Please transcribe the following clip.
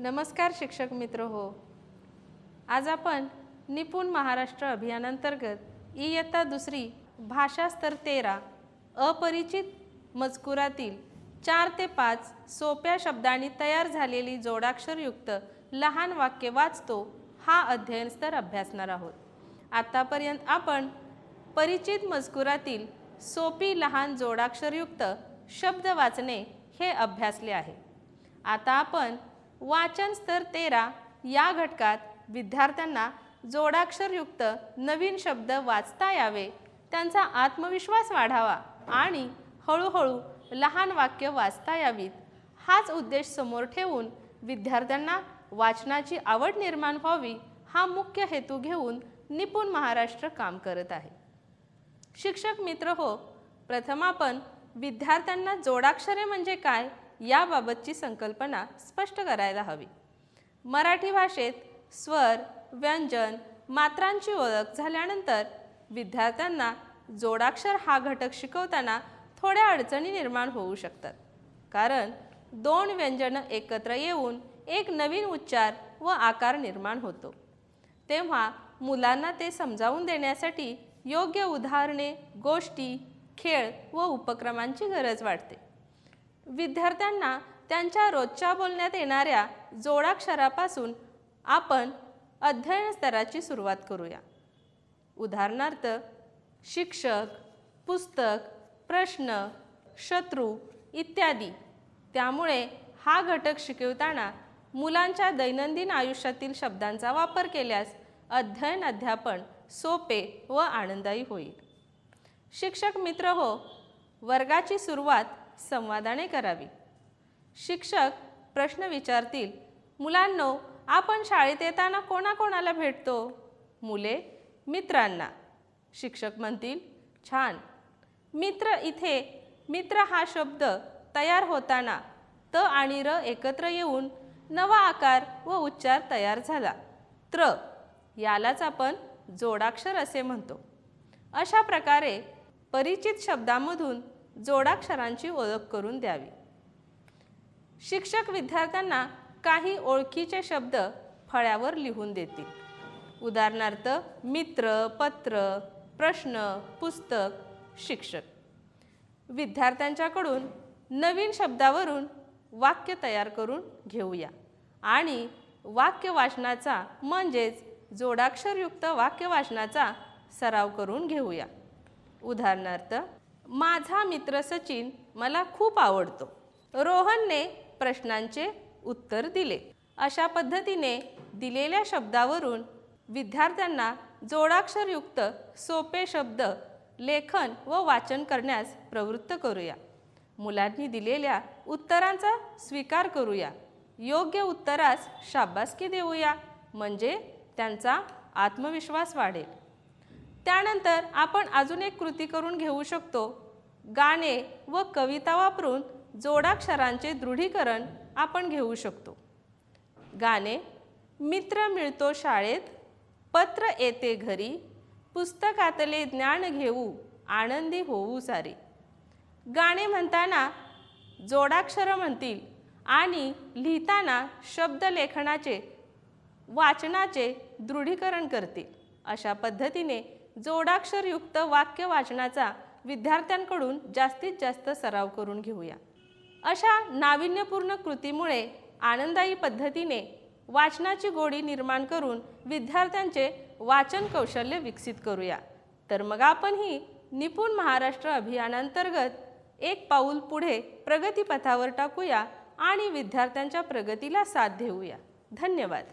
नमस्कार शिक्षक मित्र हो. आज आपण निपुण महाराष्ट्र अभियानांतर्गत इयत्ता दुसरी भाषा स्तर 13 अपरिचित मजकुरातील 4 ते 5 सोप्या शब्दांनी तयार झालेली जोडाक्षरयुक्त लहान वाक्य वाचतो हा अध्ययन स्तर अभ्यासणार आहोत. आतापर्यंत आपण परिचित मजकुरातील सोपी लहान जोडाक्षरयुक्त शब्द वाचणे हे अभ्यासले आहे. आता आपण वाचन स्तर 13 या घटकात विद्यार्थ्यांना जोडाक्षरयुक्त नवीन शब्द वाचता यावे, त्यांचा आत्मविश्वास वाढावा आणि हळूहळू लहान वाक्य वाचता यावीत हाच उद्देश समोर ठेवून विद्यार्थ्यांना वाचनाची आवड निर्माण व्हावी हा मुख्य हेतू घेऊन निपुण महाराष्ट्र काम करत आहे. शिक्षक मित्र हो, प्रथम आपण विद्यार्थ्यांना जोडाक्षरे म्हणजे काय याबाबतची संकल्पना स्पष्ट करायला हवी. मराठी भाषेत स्वर, व्यंजन, मात्रांची ओळख झाल्यानंतर विद्यार्थ्यांना जोडाक्षर हा घटक शिकवताना थोड्या अडचणी निर्माण होऊ शकतात. कारण दोन व्यंजनं एकत्र येऊन एक नवीन उच्चार व आकार निर्माण होतो. तेव्हा मुलांना ते समजावून देण्यासाठी योग्य उदाहरणे, गोष्टी, खेळ व उपक्रमांची गरज वाटते. विद्यार्थ्यांना त्यांच्या रोजच्या बोलण्यात येणाऱ्या जोडाक्षरापासून आपण अध्ययन स्तराची सुरुवात करूया. उदाहरणार्थ शिक्षक, पुस्तक, प्रश्न, शत्रू इत्यादी. त्यामुळे हा घटक शिकवताना मुलांच्या दैनंदिन आयुष्यातील शब्दांचा वापर केल्यास अध्ययन अध्यापन सोपे व आनंददायी होईल. शिक्षक मित्र हो, वर्गाची सुरुवात संवादाने करावी. शिक्षक प्रश्न विचारतील, मुलांनो आपण शाळेत येताना कोणाकोणाला भेटतो? मुले, मित्रांना. शिक्षक म्हणतील, छान. मित्र इथे मित्र हा शब्द तयार होताना त आणि र एकत्र येऊन नवा आकार व उच्चार तयार झाला. त्र यालाच आपण जोडाक्षर असे म्हणतो. अशा प्रकारे परिचित शब्दांमधून जोडाक्षरांची ओळख करून द्यावी. शिक्षक विद्यार्थ्यांना काही ओळखीचे शब्द फळ्यावर लिहून देतील. उदाहरणार्थ मित्र, पत्र, प्रश्न, पुस्तक, शिक्षक. विद्यार्थ्यांच्याकडून नवीन शब्दावरून वाक्य तयार करून घेऊया आणि वाक्य वाचनाचा म्हणजेच जोडाक्षरयुक्त वाक्य वाचनाचा सराव करून घेऊया. उदाहरणार्थ माझा मित्र सचिन मला खूप आवडतो. रोहनने प्रश्नांचे उत्तर दिले. अशा पद्धतीने दिलेल्या शब्दावरून विद्यार्थ्यांना जोडाक्षरयुक्त सोपे शब्द लेखन व वाचन करण्यास प्रवृत्त करूया. मुलांनी दिलेल्या उत्तरांचा स्वीकार करूया. योग्य उत्तरास शाबासकी देऊया, म्हणजे त्यांचा आत्मविश्वास वाढेल. त्यानंतर आपण अजून एक कृती करून घेऊ शकतो. गाणे व कविता वापरून जोडाक्षरांचे दृढीकरण आपण घेऊ शकतो. गाणे: मित्र मिळतो शाळेत, पत्र येते घरी, पुस्तकातले ज्ञान घेऊ, आनंदी होऊ सारे. गाणे म्हणताना जोडाक्षर म्हणतील आणि लिहिताना शब्द लेखनाचे वाचनाचे दृढीकरण करतील. अशा पद्धतीने जोडाक्षरयुक्त वाक्य वाचनाचा विद्यार्थ्यांकडून जास्तीत जास्त सराव करून घेऊया. अशा नाविन्यपूर्ण कृतीमुळे आनंददायी पद्धतीने वाचनाची गोडी निर्माण करून विद्यार्थ्यांचे वाचन कौशल्य विकसित करूया. तर मग आपणही निपुण महाराष्ट्र अभियानांतर्गत एक पाऊल पुढे प्रगतीपथावर टाकूया आणि विद्यार्थ्यांच्या प्रगतीला साथ देऊया. धन्यवाद.